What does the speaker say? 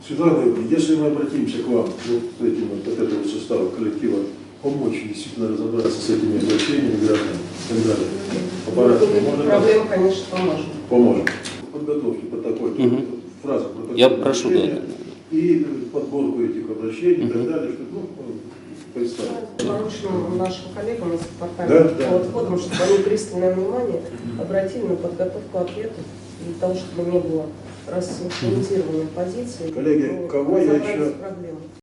Светлана Ивановна, если мы обратимся к вам, вот к этим, вот от этого состава коллектива, помочь действительно разобраться с этими обращениями граждан и так далее. Проблем, конечно, поможем. Поможем. Подготовьте протокол, фразу протокола. Я прошу, да. И подборку этих обращений и так далее, чтобы представить. Поручим нашим коллегам из департамента по отходам, чтобы они пристальное внимание обратили на подготовку ответов, для того, чтобы не было рассинхронизированной позиции. Коллеги, кого я еще... Проблемы.